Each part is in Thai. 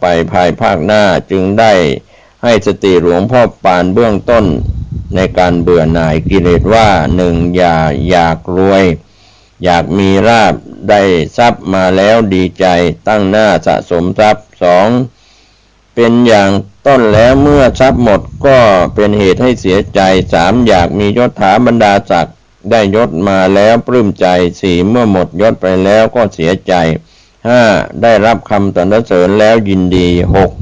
ไปภายภาคหน้าจึงได้ให้สติหลวงพ่อปานเบื้องต้นในการเบื่อหน่ายกิเลสว่า 1. อย่าอยากรวยอยากมีลาภได้ทรัพย์มาแล้วดีใจตั้งหน้าสะสมทรัพย์ 2. เป็นอย่างต้นแล้วเมื่อทรัพย์หมดก็เป็นเหตุให้เสียใจ 3. อยากมียศถาบรรดาศักดิ์ได้ยศมาแล้วปลื้มใจ 4. เมื่อหมดยศไปแล้วก็เสียใจ 5. ได้รับคำสรรเสริญแล้วยินดี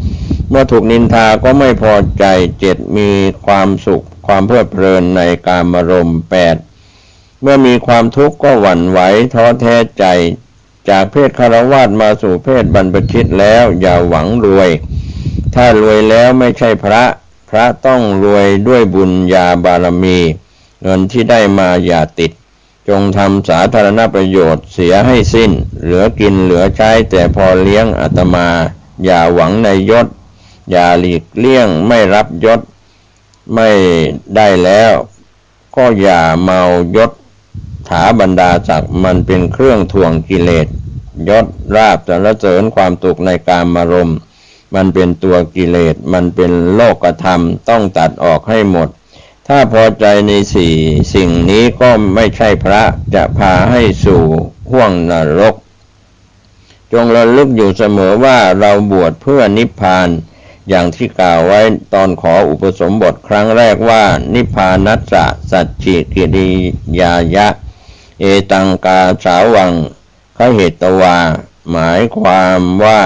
6. เมื่อถูกนินทาก็ไม่พอใจ 7. มีความสุขความเพลิดเพลินในกามารมณ์ 8. เมื่อมีความทุกข์ก็หวั่นไหวท้อแท้ใจจากเพศฆราวาสมาสู่เพศบรรพชิตแล้วอย่าหวังรวยถ้ารวยแล้วไม่ใช่พระต้องรวยด้วยบุญญาบารมีเงินที่ได้มาอย่าติดจงทำสาธารณประโยชน์เสียให้สิ้นเหลือกินเหลือใช้แต่พอเลี้ยงอาตมาอย่าหวังในยศอย่าหลีกเลี่ยงไม่รับยศไม่ได้แล้วก็อย่าเมายศถาบรรดาศักดิ์มันเป็นเครื่องทวงกิเลสยศลาภสรรเสริญความสุขในกามารมณ์มันเป็นตัวกิเลสมันเป็นโลกธรรมต้องตัดออกให้หมดถ้าพอใจในสิ่งนี้ก็ไม่ใช่พระจะพาให้สู่ห้วงนรกจงระลึกอยู่เสมอว่าเราบวชเพื่อนิพพานอย่างที่กล่าวไว้ตอนขออุปสมบทครั้งแรกว่านิพพานัสสะสัจฉิกิริยายะเอตังกาสาวังขเหตวาหมายความว่า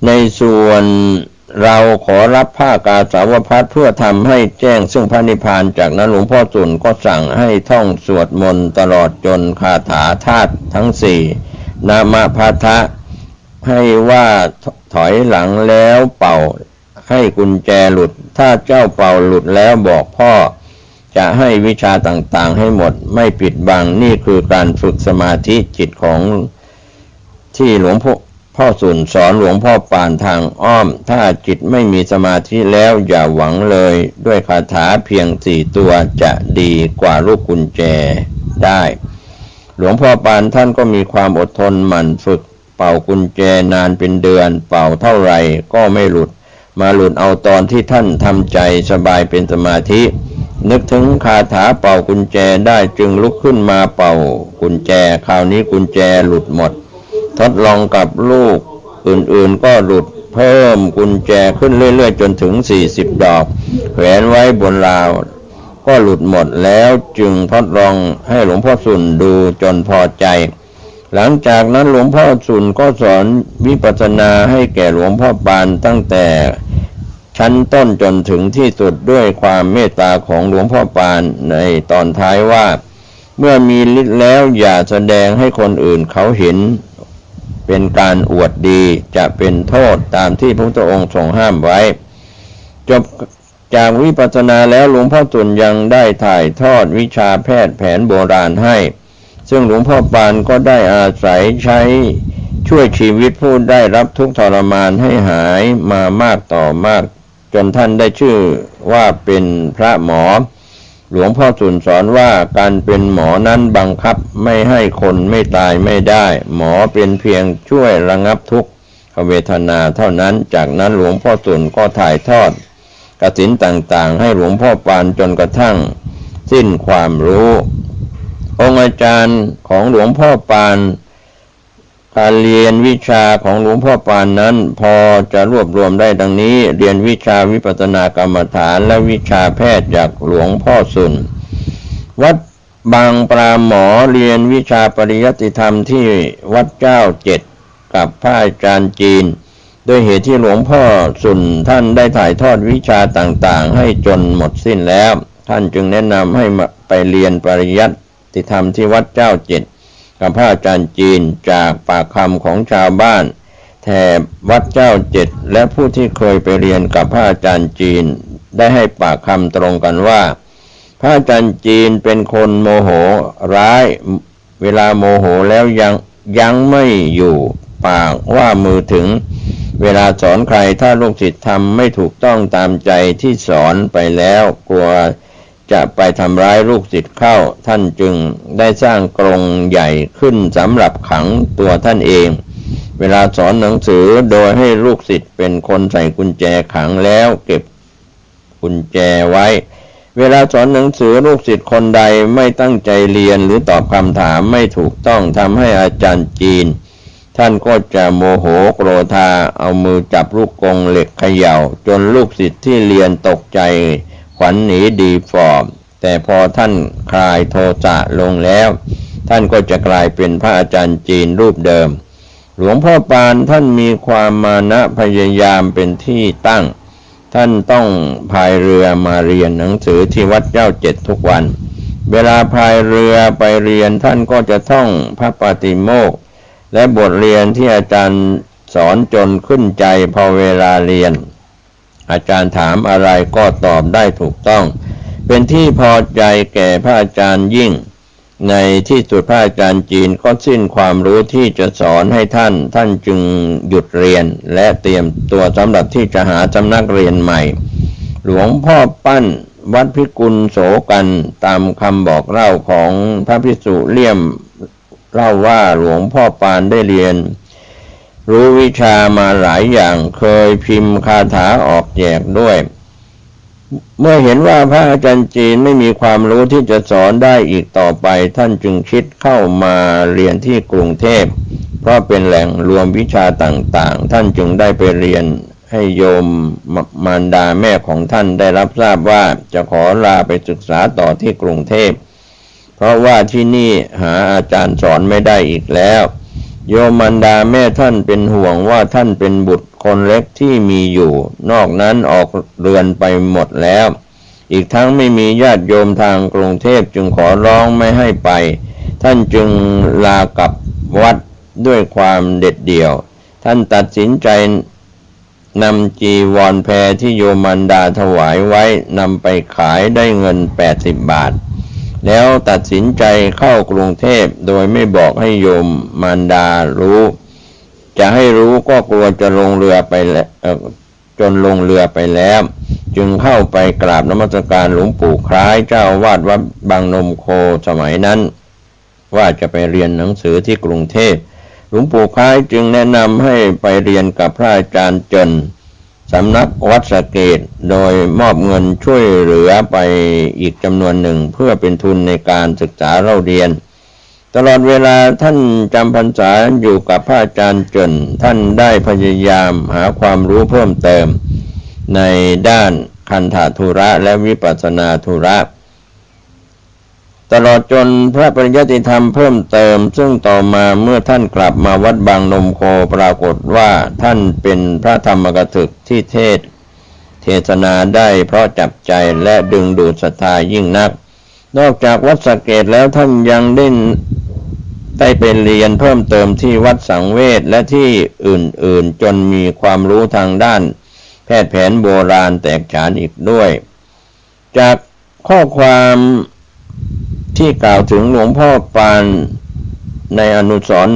ในส่วนเราขอรับผ้ากาสาวพัสเพื่อทำให้แจ้งซึ่งพระนิพพานจากนั้นหลวงพ่อสุนก็สั่งให้ท่องสวดมนต์ตลอดจนคาถาธาตุทั้งสี่นามพัทธะให้ว่าถอยหลังแล้วเป่าให้กุญแจหลุดถ้าเจ้าเป่าหลุดแล้วบอกพ่อจะให้วิชาต่างๆให้หมดไม่ปิดบังนี่คือการฝึกสมาธิจิตของที่หลวงพ่อสุนสอนหลวงพ่อปานทางอ้อมถ้าจิตไม่มีสมาธิแล้วอย่าหวังเลยด้วยคาถาเพียง4 ตัวจะดีกว่าลูกกุญแจได้หลวงพ่อปานท่านก็มีความอดทนหมั่นฝึกเป่ากุญแจนานเป็นเดือนเป่าเท่าไหร่ก็ไม่หลุดมาหลุดเอาตอนที่ท่านทำใจสบายเป็นสมาธินึกถึงคาถาเป่ากุญแจได้จึงลุกขึ้นมาเป่ากุญแจคราวนี้กุญแจหลุดหมดทดลองกับลูกอื่นๆก็หลุดเพิ่มกุญแจขึ้นเรื่อยๆจนถึง40 ดอกแขวนไว้บนราวก็หลุดหมดแล้วจึงทดลองให้หลวงพ่อสุนดูจนพอใจหลังจากนั้นหลวงพ่อสุนก็สอนวิปัสสนาให้แก่หลวงพ่อปานตั้งแต่ชั้นต้นจนถึงที่สุดด้วยความเมตตาของหลวงพ่อปานในตอนท้ายว่าเมื่อมีฤทธิ์แล้วอย่าแสดงให้คนอื่นเขาเห็นเป็นการอวดดีจะเป็นโทษตามที่พระพุทธองค์ทรงห้ามไว้จบจากวิปัสสนาแล้วหลวงพ่อสุนยังได้ถ่ายทอดวิชาแพทย์แผนโบราณให้ซึ่งหลวงพ่อปานก็ได้อาศัยใช้ช่วยชีวิตผู้ได้รับทุกข์ทรมานให้หายมามากต่อมากจนท่านได้ชื่อว่าเป็นพระหมอหลวงพ่อสุนสอนว่าการเป็นหมอนั้นบังคับไม่ให้คนไม่ตายไม่ได้หมอเป็นเพียงช่วยระงับทุกขเวทนาเท่านั้นจากนั้นหลวงพ่อสุนก็ถ่ายทอดกฐินต่างๆให้หลวงพ่อปานจนกระทั่งสิ้นความรู้องค์อาจารย์ของหลวงพ่อปานการเรียนวิชาของหลวงพ่อปานนั้นพอจะรวบรวมได้ดังนี้เรียนวิชาวิปัสสนากรรมฐานและวิชาแพทย์จากหลวงพ่อสุนวัดบางปราหมอเรียนวิชาปริยัติธรรมที่วัดเจ้า7กับพระอาจารย์จีนโดยเหตุที่หลวงพ่อสุนท่านได้ถ่ายทอดวิชาต่างๆให้จนหมดสิ้นแล้วท่านจึงแนะนำให้ไปเรียนปริยัติธรรมที่วัดเจ้า7กับพระอาจารย์จีนจากปากคำของชาวบ้านแถบวัดเจ้า7และผู้ที่เคยไปเรียนกับพระอาจารย์จีนได้ให้ปากคำตรงกันว่าพระอาจารย์จีนเป็นคนโมโหร้ายเวลาโมโหแล้วยังไม่อยู่ปากว่ามือถึงเวลาสอนใครถ้าลูกศิษย์ทำไม่ถูกต้องตามใจที่สอนไปแล้วกลัว จะไปทำร้ายลูกศิษย์เข้าท่านจึงได้สร้างกรงใหญ่ขึ้นสำหรับขังตัวท่านเองเวลาสอนหนังสือโดยให้ลูกศิษย์เป็นคนใส่กุญแจขังแล้วเก็บกุญแจไว้เวลาสอนหนังสือลูกศิษย์คนใดไม่ตั้งใจเรียนหรือตอบคำถามไม่ถูกต้องทำให้อาจารย์จีนท่านก็จะโมโหโกรธาเอามือจับลูกกรงเหล็กเขย่าจนลูกศิษย์ที่เรียนตกใจขวัญหนีดีฟอร์มแต่พอท่านคลายโทสะลงแล้วท่านก็จะกลายเป็นพระอาจารย์จีนรูปเดิมหลวงพ่อปานท่านมีความมานะพยายามเป็นที่ตั้งท่านต้องพายเรือมาเรียนหนังสือที่วัดเจ้าเจ็ดทุกวันเวลาพายเรือไปเรียนท่านก็จะท่องพระปาติโมกข์และบทเรียนที่อาจารย์สอนจนขึ้นใจพอเวลาเรียนอาจารย์ถามอะไรก็ตอบได้ถูกต้องเป็นที่พอใจแก่พระอาจารย์ยิ่งในที่สุดพระอาจารย์จีนก็สิ้นความรู้ที่จะสอนให้ท่านจึงหยุดเรียนและเตรียมตัวสำหรับที่จะหาสำนักเรียนใหม่หลวงพ่อปั้นวัดพิกุลโสกันตามคำบอกเล่าของพระภิกษุเลี่ยมเล่าว่าหลวงพ่อปานได้เรียนรู้วิชามาหลายอย่างเคยพิมพ์คาถาออกแจกด้วยเมื่อเห็นว่าพระอาจารย์จีนไม่มีความรู้ที่จะสอนได้อีกต่อไปท่านจึงคิดเข้ามาเรียนที่กรุงเทพเพราะเป็นแหล่งรวมวิชาต่างๆท่านจึงได้ไปเรียนให้โยมมารดาแม่ของท่านได้รับทราบว่าจะขอลาไปศึกษาต่อที่กรุงเทพเพราะว่าที่นี่หาอาจารย์สอนไม่ได้อีกแล้วโยมมารดาแม่ท่านเป็นห่วงว่าท่านเป็นบุตรคนเล็กที่มีอยู่นอกนั้นออกเรือนไปหมดแล้วอีกทั้งไม่มีญาติโยมทางกรุงเทพจึงขอร้องไม่ให้ไปท่านจึงลากลับวัดด้วยความเด็ดเดี่ยวท่านตัดสินใจนำจีวรแพที่โยมมารดาถวายไว้นำไปขายได้เงิน80 บาทแล้วตัดสินใจเข้ากรุงเทพโดยไม่บอกให้โยมมารดารู้จะให้รู้ก็กลัวจะลงเรือไปจนลงเรือไปแล้วจึงเข้าไปกราบนมัสการหลวงปู่คล้ายเจ้าอาวาสวัดบางนมโคสมัยนั้นว่าจะไปเรียนหนังสือที่กรุงเทพหลวงปู่คล้ายจึงแนะนำให้ไปเรียนกับพระอาจารย์เจินสำนักวัดสะเกษโดยมอบเงินช่วยเหลือไปอีกจำนวนหนึ่งเพื่อเป็นทุนในการศึกษาเล่าเรียนตลอดเวลาท่านจำพรรษาอยู่กับพระอาจารย์เจินท่านได้พยายามหาความรู้เพิ่มเติมในด้านคันธธุระและวิปัสสนาธุระตลอดจนพระปริยัติธรรมเพิ่มเติมซึ่งต่อมาเมื่อท่านกลับมาวัดบางนมโคปรากฏว่าท่านเป็นพระธรรมกถึกที่เทศนาได้เพราะจับใจและดึงดูดศรัทธายิ่งนักนอกจากวัดสะเกษแล้วท่านยังได้ไปเรียนเพิ่มเติมที่วัดสังเวชและที่อื่นๆจนมีความรู้ทางด้านแพทย์แผนโบราณแตกฉานอีกด้วยจากข้อความที่กล่าวถึงหลวงพ่อปานในอนุสรณ์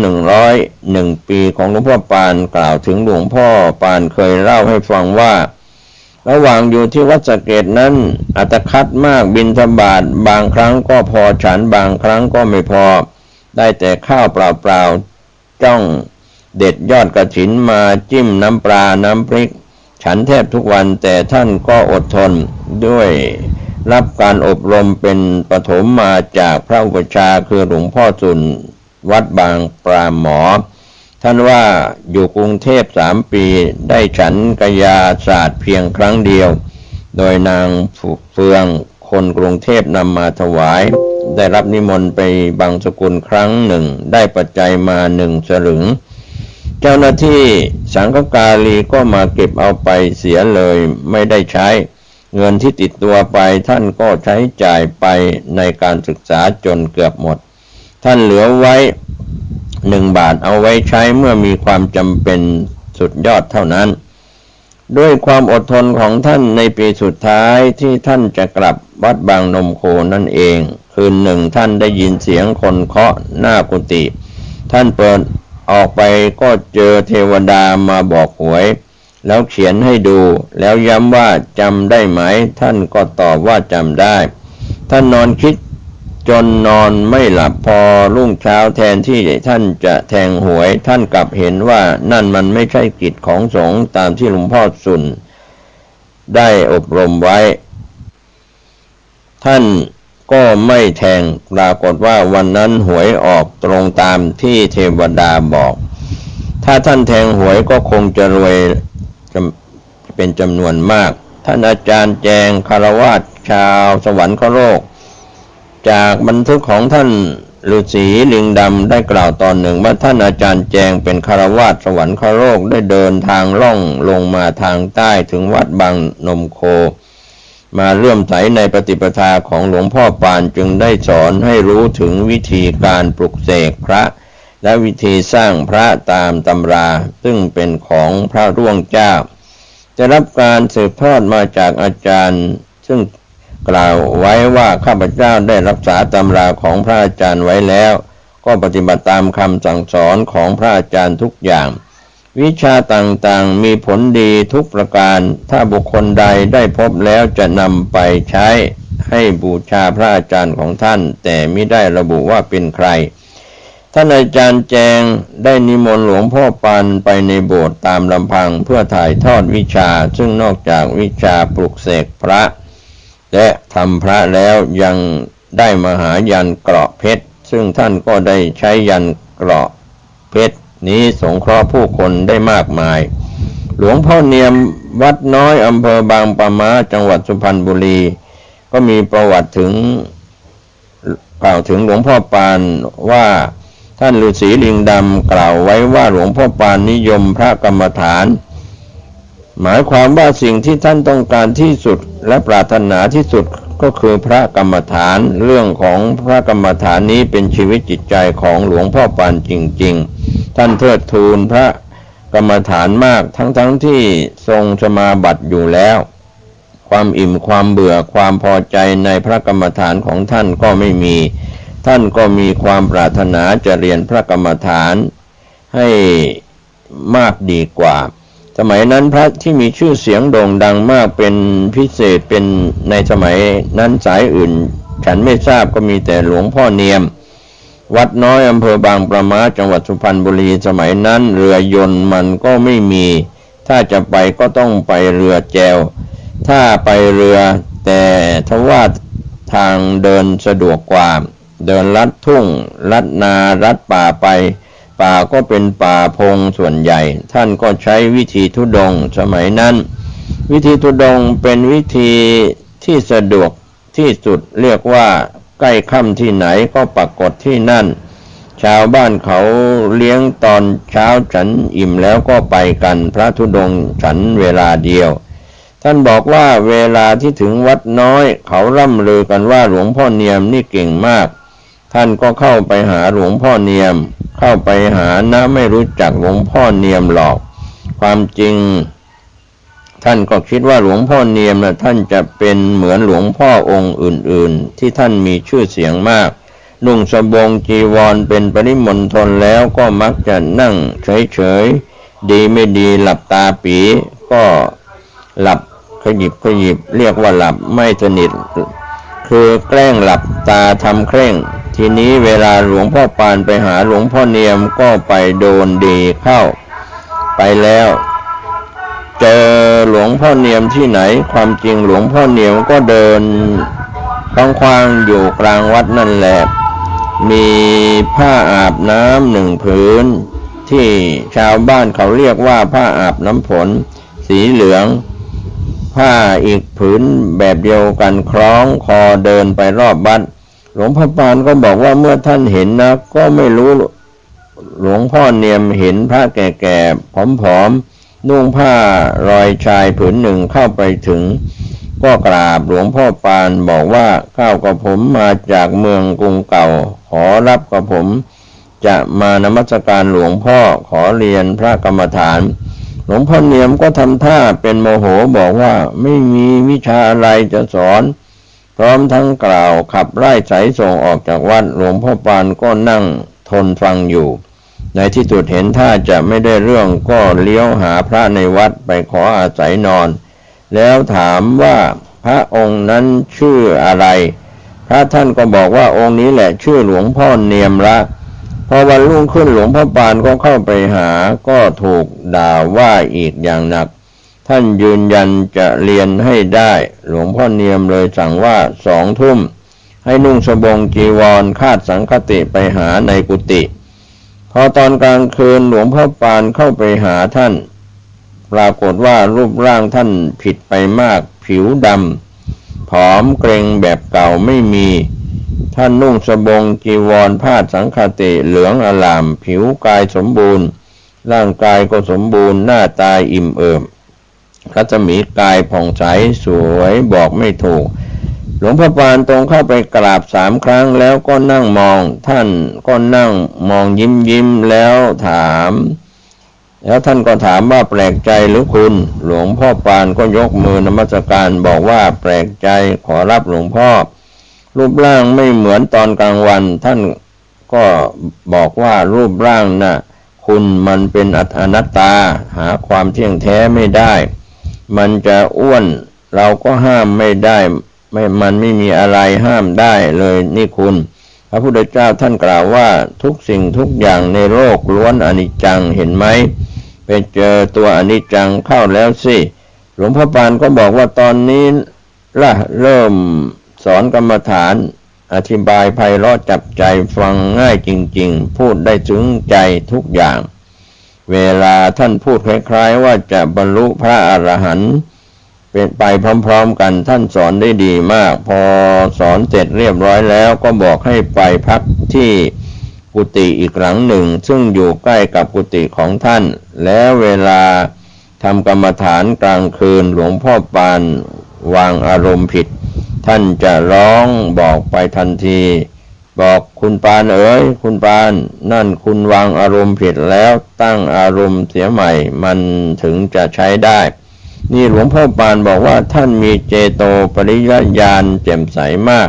101 ปีของหลวงพ่อปานกล่าวถึงหลวงพ่อปานเคยเล่าให้ฟังว่าระหว่างอยู่ที่วัดสะเกษนั้นอัตคัดมากบิณฑบาตบางครั้งก็พอฉันบางครั้งก็ไม่พอได้แต่ข้าวเปล่าๆจ้องเด็ดยอดกฐินมาจิ้มน้ำปลาน้ำพริกฉันแทบทุกวันแต่ท่านก็อดทนด้วยรับการอบรมเป็นปฐมมาจากพระอุปัชฌาย์คือหลวงพ่อสุนวัดบางปราหมอท่านว่าอยู่กรุงเทพ3 ปีได้ฉันกยาศาสตร์เพียงครั้งเดียวโดยนางเฟืองคนกรุงเทพนำมาถวายได้รับนิมนต์ไปบางสกุลครั้งหนึ่งได้ปัจจัยมา1 สลึงเจ้าหน้าที่สังฆกาลีก็มาเก็บเอาไปเสียเลยไม่ได้ใช้เงินที่ติดตัวไปท่านก็ใช้จ่ายไปในการศึกษาจนเกือบหมดท่านเหลือไว้1 บาทเอาไว้ใช้เมื่อมีความจำเป็นสุดยอดเท่านั้นด้วยความอดทนของท่านในปีสุดท้ายที่ท่านจะกลับวัดบางนมโคนั่นเองคืนหนึ่งท่านได้ยินเสียงคนเคาะหน้ากุฏิท่านเปิดออกไปก็เจอเทวดามาบอกหวยแล้วเขียนให้ดูแล้วย้ำว่าจำได้ไหมท่านก็ตอบว่าจำได้ ท่านนอนคิดจนนอนไม่หลับพอรุ่งเช้าแทนที่ท่านจะแทงหวยท่านกลับเห็นว่านั่นมันไม่ใช่กิจของสงฆ์ตามที่หลวงพ่อสุนได้อบรมไว้ท่านก็ไม่แทงปรากฏว่าวันนั้นหวยออกตรงตามที่เทวดาบอกถ้าท่านแทงหวยก็คงจะรวยเป็นจำนวนมากท่านอาจารย์แจงคฤหัสถ์ชาวสวรรคโลกจากบันทึกของท่านฤาษีลิงดำได้กล่าวตอนหนึ่งว่าท่านอาจารย์แจงเป็นคฤหัสถ์สวรรคโลกได้เดินทางล่องลงมาทางใต้ถึงวัดบางนมโคมาเลื่อมใสในปฏิปทาของหลวงพ่อปานจึงได้สอนให้รู้ถึงวิธีการปลุกเสกพระและวิธีสร้างพระตามตำราซึ่งเป็นของพระร่วงเจ้าจะรับการสืบทอดมาจากอาจารย์ซึ่งกล่าวไว้ว่าข้าพเจ้าได้รักษาตำราของพระอาจารย์ไว้แล้วก็ปฏิบัติตามคำสั่งสอนของพระอาจารย์ทุกอย่างวิชาต่างๆมีผลดีทุกประการถ้าบุคคลใดได้พบแล้วจะนำไปใช้ให้บูชาพระอาจารย์ของท่านแต่ไม่ได้ระบุว่าเป็นใครท่านอาจารย์แจงได้นิมนต์หลวงพ่อปานไปในโบสถ์ตามลำพังเพื่อถ่ายทอดวิชาซึ่งนอกจากวิชาปลุกเสกพระและทำพระแล้วยังได้มหายันเกราะเพชรซึ่งท่านก็ได้ใช้ยันเกราะเพชรนี้สงเคราะห์ผู้คนได้มากมายหลวงพ่อเนียมวัดน้อยอำเภอบางปะมาจังหวัดสุพรรณบุรีก็มีประวัติกล่าวถึงหลวงพ่อปานว่าท่านฤาษีลิงดำกล่าวไว้ว่าหลวงพ่อปานนิยมพระกรรมฐานหมายความว่าสิ่งที่ท่านต้องการที่สุดและปรารถนาที่สุดก็คือพระกรรมฐานเรื่องของพระกรรมฐานนี้เป็นชีวิตจิตใจของหลวงพ่อปานจริงๆท่านเทิดทูนพระกรรมฐานมากทั้งที่ทรงสมาบัติอยู่แล้วความอิ่มความเบื่อความพอใจในพระกรรมฐานของท่านก็ไม่มีท่านก็มีความปรารถนาจะเรียนพระกรรมฐานให้มากดีกว่าสมัยนั้นพระที่มีชื่อเสียงโด่งดังมากเป็นพิเศษเป็นในสมัยนั้นสายอื่นฉันไม่ทราบก็มีแต่หลวงพ่อเนียมวัดน้อยอำเภอบางปะมาจังหวัดสุพรรณบุรีสมัยนั้นเรือยนต์มันก็ไม่มีถ้าจะไปก็ต้องไปเรือแจวถ้าไปเรือแต่ทว่าทางเดินสะดวกกว่าเดินลัดทุ่งลัดนาลัดป่าไปป่าก็เป็นป่าพงส่วนใหญ่ท่านก็ใช้วิธีธุดงค์สมัยนั้นวิธีธุดงค์เป็นวิธีที่สะดวกที่สุดเรียกว่าใกล้ค่ำที่ไหนก็ปรากฏที่นั่นชาวบ้านเขาเลี้ยงตอนเช้าฉันอิ่มแล้วก็ไปกันพระธุดงค์ฉันเวลาเดียวท่านบอกว่าเวลาที่ถึงวัดน้อยเขาร่ำลือกันว่าหลวงพ่อเนียมนี่เก่งมากท่านก็เข้าไปหาหลวงพ่อเนียมเข้าไปหานะไม่รู้จักหลวงพ่อเนียมหรอกความจริงท่านก็คิดว่าหลวงพ่อเนียมท่านจะเป็นเหมือนหลวงพ่อองค์อื่นๆที่ท่านมีชื่อเสียงมากนุ่งสบงจีวรเป็นปริมณฑลแล้วก็มักจะนั่งเฉยๆดีไม่ดีหลับตาปีก็หลับขยิบเรียกว่าหลับไม่สนิทคือแกล้งหลับตาทำเคร่งทีนี้เวลาหลวงพ่อปานไปหาหลวงพ่อเนียมก็ไปโดนดีเข้าไปแล้วเจอหลวงพ่อเนียมที่ไหนความจริงหลวงพ่อเนียมก็เดินคว้างๆอยู่กลางวัดนั่นแหละมีผ้าอาบน้ำหนึ่งผืนที่ชาวบ้านเขาเรียกว่าผ้าอาบน้ำฝนสีเหลืองผ้าอีกผืนแบบเดียวกันคล้องคอเดินไปรอบวัดหลวงพ่อปานก็บอกว่าเมื่อท่านเห็นนะก็ไม่รู้หลวงพ่อเนียมเห็นพระแก่ๆผอมๆนุ่งผ้ารอยชายผืนหนึ่งเข้าไปถึงก็กราบหลวงพ่อปานบอกว่าข้าวกับผมมาจากเมืองกรุงเก่าขอรับกับผมจะมานมัสการหลวงพ่อขอเรียนพระกรรมฐานหลวงพ่อเนียมก็ทำท่าเป็นโมโหบอกว่าไม่มีวิชาอะไรจะสอนพร้อมทั้งกล่าวขับไล่สายส่งออกจากวัดหลวงพ่อปานก็นั่งทนฟังอยู่ในที่สุดเห็นท่าจะไม่ได้เรื่องก็เลี้ยวหาพระในวัดไปขออาศัยนอนแล้วถามว่าพระองค์นั้นชื่ออะไรพ ระท่านก็บอกว่าองค์นี้แหละชื่อหลวงพ่อเนียมละพอวันรุ่งขึ้นหลวงพ่อปานก็เข้าไปหาก็ถูกด่าว่าอีกอย่างหนักท่านยืนยันจะเรียนให้ได้หลวงพ่อเนียมเลยสั่งว่า2 ทุ่มให้นุ่งสบงจีวรคาดสังฆติไปหาในกุฏิพอตอนกลางคืนหลวงพ่อปานเข้าไปหาท่านปรากฏว่ารูปร่างท่านผิดไปมากผิวดำผอมเกร็งแบบเก่าไม่มีท่านนุ่งสบงจีวรผ้าสังฆติเหลืองอลามผิวกายสมบูรณ์ร่างกายก็สมบูรณ์หน้าตาอิ่มเอิบรัศมีกายผ่องใสสวยบอกไม่ถูกหลวงพ่อปานตรงเข้าไปกราบ3 ครั้งแล้วก็นั่งมองท่านก็นั่งมองยิ้มแล้วท่านก็ถามว่าแปลกใจหรือคุณหลวงพ่อปานก็ยกมือนมัสการบอกว่าแปลกใจขอรับหลวงพ่อรูปร่างไม่เหมือนตอนกลางวันท่านก็บอกว่ารูปร่างน่ะคุณมันเป็นอนัตตาหาความเที่ยงแท้ไม่ได้มันจะอ้วนเราก็ห้ามไม่ได้มันไม่มีอะไรห้ามได้เลยนี่คุณพระพุทธเจ้าท่านกล่าวว่าทุกสิ่งทุกอย่างในโลกล้วนอนิจจังเห็นไหมไปเจอตัวอนิจจังเข้าแล้วสิหลวงพ่อปานก็บอกว่าตอนนี้เริ่มสอนกรรมฐานอธิบายไพเราะจับใจฟังง่ายจริงๆพูดได้ถึงใจทุกอย่างเวลาท่านพูดคล้ายๆว่าจะบรรลุพระอรหันต์เป็นไปพร้อมๆกันท่านสอนได้ดีมากพอสอนเสร็จเรียบร้อยแล้วก็บอกให้ไปพักที่กุฏิอีกหลังหนึ่งซึ่งอยู่ใกล้กับกุฏิของท่านแล้วเวลาทำกรรมฐานกลางคืนหลวงพ่อปานวางอารมณ์ผิดท่านจะร้องบอกไปทันทีบอกคุณปานเอ๋ยคุณปานนั่นคุณวางอารมณ์ผิดแล้วตั้งอารมณ์เสียใหม่มันถึงจะใช้ได้นี่หลวงพ่อปานบอกว่าท่านมีเจโตปริยญาณแจ่มใสมาก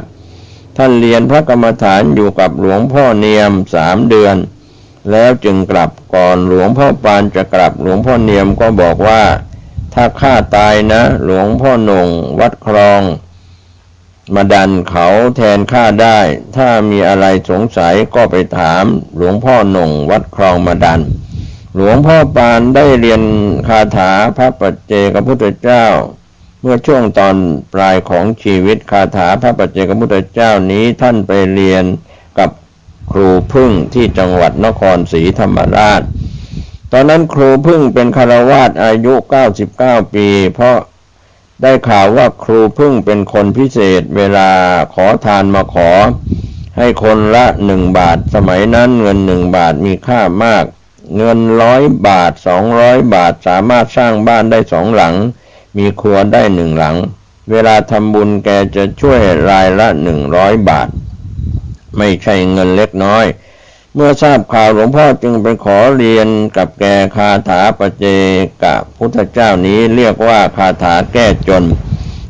ท่านเรียนพระกรรมฐานอยู่กับหลวงพ่อเนียม3 เดือนแล้วจึงกลับก่อนหลวงพ่อปานจะกลับหลวงพ่อเนียมก็บอกว่าถ้าข้าตายนะหลวงพ่อหน่งวัดคลองมาดันเขาแทนข้าได้ถ้ามีอะไรสงสัยก็ไปถามหลวงพ่อหน่งวัดคลองมาดันหลวงพ่อปานได้เรียนคาถาพระปัจเจกพุทธเจ้าเมื่อช่วงตอนปลายของชีวิตคาถาพระปัจเจกพุทธเจ้านี้ท่านไปเรียนกับครูพึ่งที่จังหวัดนครศรีธรรมราชตอนนั้นครูพึ่งเป็นฆราวาสอายุ99 ปีเพราะได้ข่าวว่าครูพึ่งเป็นคนพิเศษเวลาขอทานมาขอให้คนละ1 บาทสมัยนั้นเงิน1 บาทมีค่ามากเงิน100 บาท200 บาทสามารถสร้างบ้านได้2 หลังมีครัวได้1 หลังเวลาทำบุญแกจะช่วยรายละ100 บาทไม่ใช่เงินเล็กน้อยเมื่อทราบข่าวหลวงพ่อจึงไปขอเรียนกับแกคาถาปัจเจกพุทธเจ้านี้เรียกว่าคาถาแก้จน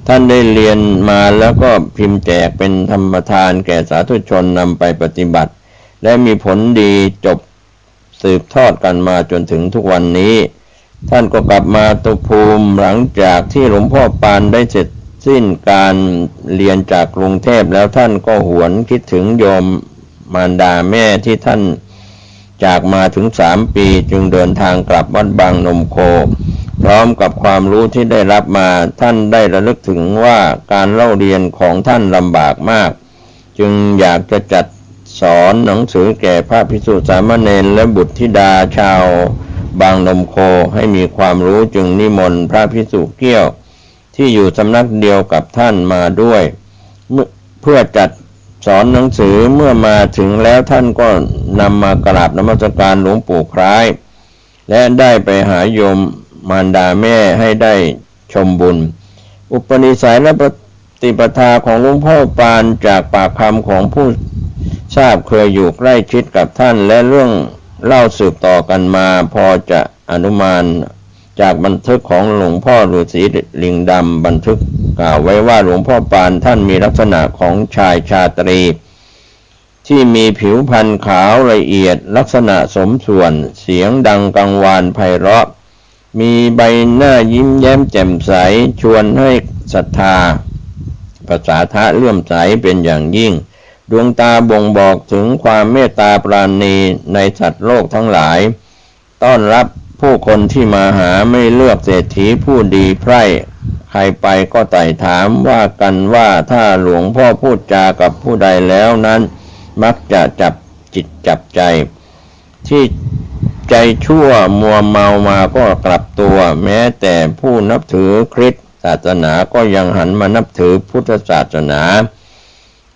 ท่านได้เรียนมาแล้วก็พิมพ์แจกเป็นธรรมทานแก่สาธุชนนำไปปฏิบัติและมีผลดีจบสืบทอดกันมาจนถึงทุกวันนี้ท่านก็กลับมาตุภูมิหลังจากที่หลวงพ่อปานได้เสร็จสิ้นการเรียนจากกรุงเทพแล้วท่านก็หวนคิดถึงโยมมารดาแม่ที่ท่านจากมาถึง3 ปีจึงเดินทางกลับวัดบางนมโคพร้อมกับความรู้ที่ได้รับมาท่านได้ระลึกถึงว่าการเล่าเรียนของท่านลำบากมากจึงอยากจะจัดสอนหนังสือแก่พระภิกษุสามเณรและบุตรธิดาชาวบางนมโคให้มีความรู้จึงนิมนต์พระภิกษุเกี้ยวที่อยู่สำนักเดียวกับท่านมาด้วยเพื่อจัดสอนหนังสือเมื่อมาถึงแล้วท่านก็นำมากราบนมัสการหลวงปู่คล้ายและได้ไปหาโยมมารดาแม่ให้ได้ชมบุญอุปนิสัยและปฏิปทาของหลวงพ่อปานจากปากคำของผู้ทราบเคยอยู่ใกล้ชิดกับท่านและเรื่องเล่าสืบต่อกันมาพอจะอนุมานจากบันทึกของหลวงพ่อฤาษีลิงดำบันทึกกล่าวไว้ว่าหลวงพ่อปานท่านมีลักษณะของชายชาตรีที่มีผิวพรรณขาวละเอียดลักษณะสมส่วนเสียงดังกังวานไพเราะมีใบหน้ายิ้มแย้มแจ่มใสชวนให้ศรัทธา ภาษาทะเลื่อมใสเป็นอย่างยิ่งดวงตาบ่งบอกถึงความเมตตาปราณีในสัตว์โลกทั้งหลายต้อนรับผู้คนที่มาหาไม่เลือกเศรษฐีผู้ดีไพร่ใครไปก็ไต่ถามว่ากันว่าถ้าหลวงพ่อพูดจากับผู้ใดแล้วนั้นมักจะจับจิตจับใจที่ใจชั่วมัวเมามาก็กลับตัวแม้แต่ผู้นับถือคริสต์ศาสนาก็ยังหันมานับถือพุทธศาสนา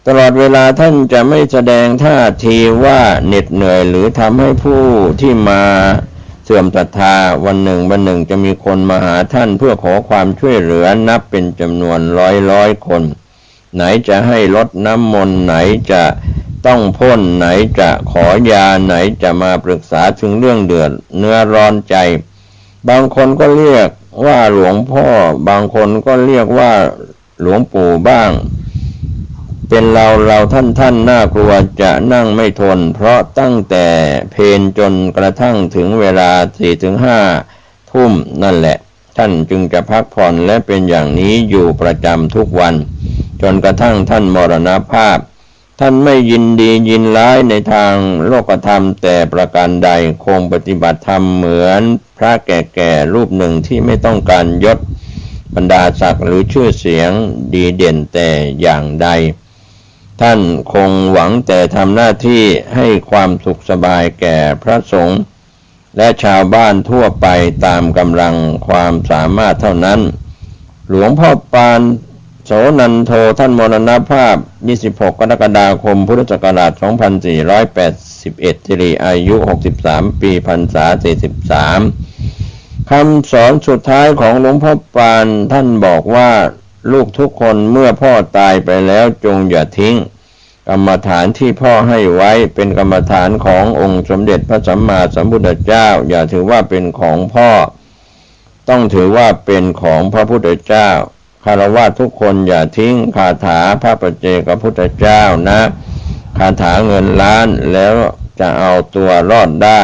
ตลอดเวลาท่านจะไม่แสดงท่าทีว่าเหน็ดเหนื่อยหรือทำให้ผู้ที่มาเสื่อมศรัทธาวันหนึ่งจะมีคนมาหาท่านเพื่อขอความช่วยเหลือนับเป็นจำนวนร้อยคนไหนจะให้รดน้ำมนต์ไหนจะต้องพ่นไหนจะขอยาไหนจะมาปรึกษาถึงเรื่องเดือดเนื้อร้อนใจบางคนก็เรียกว่าหลวงพ่อบางคนก็เรียกว่าหลวงปู่บ้างเป็นเราท่านน่ากลัวจะนั่งไม่ทนเพราะตั้งแต่เพลจนกระทั่งถึงเวลา 4-5 ทุ่มนั่นแหละท่านจึงจะพักผ่อนและเป็นอย่างนี้อยู่ประจำทุกวันจนกระทั่งท่านมรณภาพท่านไม่ยินดียินร้ายในทางโลกธรรมแต่ประการใดคงปฏิบัติธรรมเหมือนพระแก่ๆรูปหนึ่งที่ไม่ต้องการยศบรรดาศักดิ์หรือชื่อเสียงดีเด่นแต่อย่างใดท่านคงหวังแต่ทำหน้าที่ให้ความสุขสบายแก่พระสงฆ์และชาวบ้านทั่วไปตามกำลังความสามารถเท่านั้นหลวงพ่อปานโสนันโทท่านมรณภาพ26 กรกฎาคมพุทธศักราช 2481 สิริอายุ 63 ปีพรรษา 43คำสอนสุดท้ายของหลวงพ่อปานท่านบอกว่าลูกทุกคนเมื่อพ่อตายไปแล้วจงอย่าทิ้งกรรมฐานที่พ่อให้ไว้เป็นกรรมฐานขององค์สมเด็จพระสัมมาสัมพุทธเจ้าอย่าถือว่าเป็นของพ่อต้องถือว่าเป็นของพระพุทธเจ้าคฤหัสถ์ทุกคนอย่าทิ้งคาถาพระปัจเจกพุทธเจ้านะคาถาเงินล้านแล้วจะเอาตัวรอดได้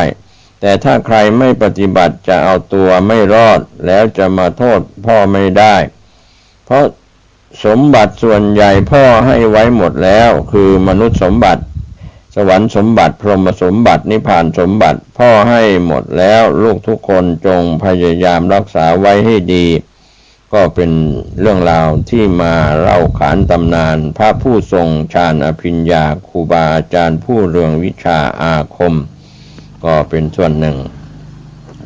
แต่ถ้าใครไม่ปฏิบัติจะเอาตัวไม่รอดแล้วจะมาโทษพ่อไม่ได้เพราะสมบัติส่วนใหญ่พ่อให้ไว้หมดแล้วคือมนุษย์สมบัติสวรรค์สมบัติพรหมสมบัตินิพพานสมบัติพ่อให้หมดแล้วลูกทุกคนจงพยายามรักษาไว้ให้ดีก็เป็นเรื่องราวที่มาเล่าขานตำนานพระผู้ทรงฌานอภิญญาครูบาอาจารย์ผู้เรืองวิชาอาคมก็เป็นส่วนหนึ่ง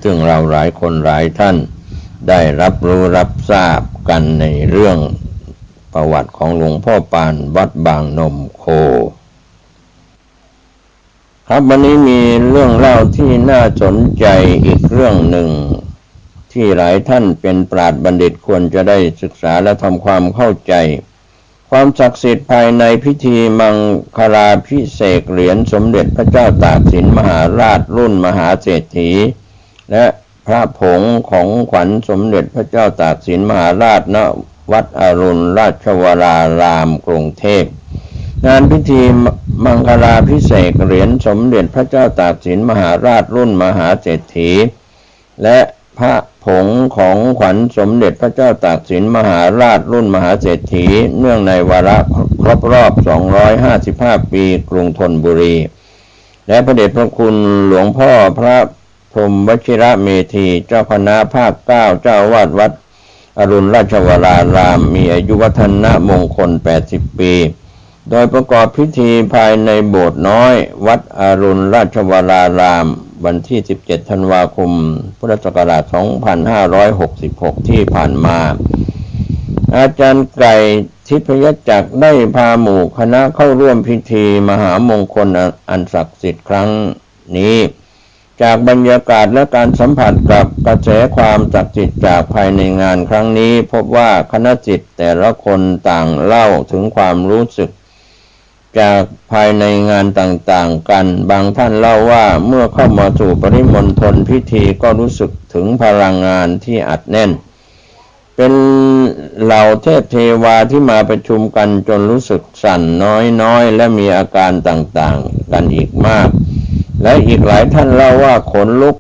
ซึ่งเราหลายคนหลายท่านได้รับรู้รับทราบกันในเรื่องประวัติของหลวงพ่อปานวัดบางนมโคครับวันนี้มีเรื่องเล่าที่น่าสนใจอีกเรื่องหนึ่งที่หลายท่านเป็นปราชญ์บัณฑิตควรจะได้ศึกษาและทำความเข้าใจความศักดิ์สิทธิ์ภายในพิธีมังคลาภิเษกเหรียญสมเด็จพระเจ้าตากสินมหาราชรุ่นมหาเศรษฐีและพระผงของขวัญสมเด็จพระเจ้าตากสินมหาราชณวัดอรุณราชวรารามกรุงเทพงานพิธีมังคลาภิเษกเหรียญสมเด็จพระเจ้าตากสินมหาราชรุ่นมหาเศรษฐีและพระผงของขวัญสมเด็จพระเจ้าตากสินมหาราชรุ่นมหาเศรษฐีเนื่องในวาระครบรอบ255 ปีกรุงธนบุรีและพระเดชพระคุณหลวงพ่อพระพรหมวชิระเมธีเจ้าคณะภาค 9เจ้าอาวาสวัดอรุณราชวรารามมีอายุวัฒนะมงคล80 ปีโดยประกอบพิธีภายในโบสถ์น้อยวัดอรุณราชวรารามวันที่17 ธันวาคมพุทธศักราช 2566 ที่ผ่านมาอาจารย์ไก่ทิพยจักรได้พาหมู่คณะเข้าร่วมพิธีมหามงคลอันศักดิ์สิทธิ์ครั้งนี้จากบรรยากาศและการสัมผัสกับกระแสความศักดิ์สิทธิ์จากภายในงานครั้งนี้พบว่าคณะศิษย์แต่ละคนต่างเล่าถึงความรู้สึกจากภายในงานต่างๆกันบางท่านเล่าว่าเมื่อเข้ามาสู่ปริมณฑลพิธีก็รู้สึกถึงพลังงานที่อัดแน่นเป็นเหล่าเทพเทวาที่มาประชุมกันจนรู้สึกสั่นน้อยๆและมีอาการต่างๆกันอีกมากและอีกหลายท่านเล่าว่าขนลุก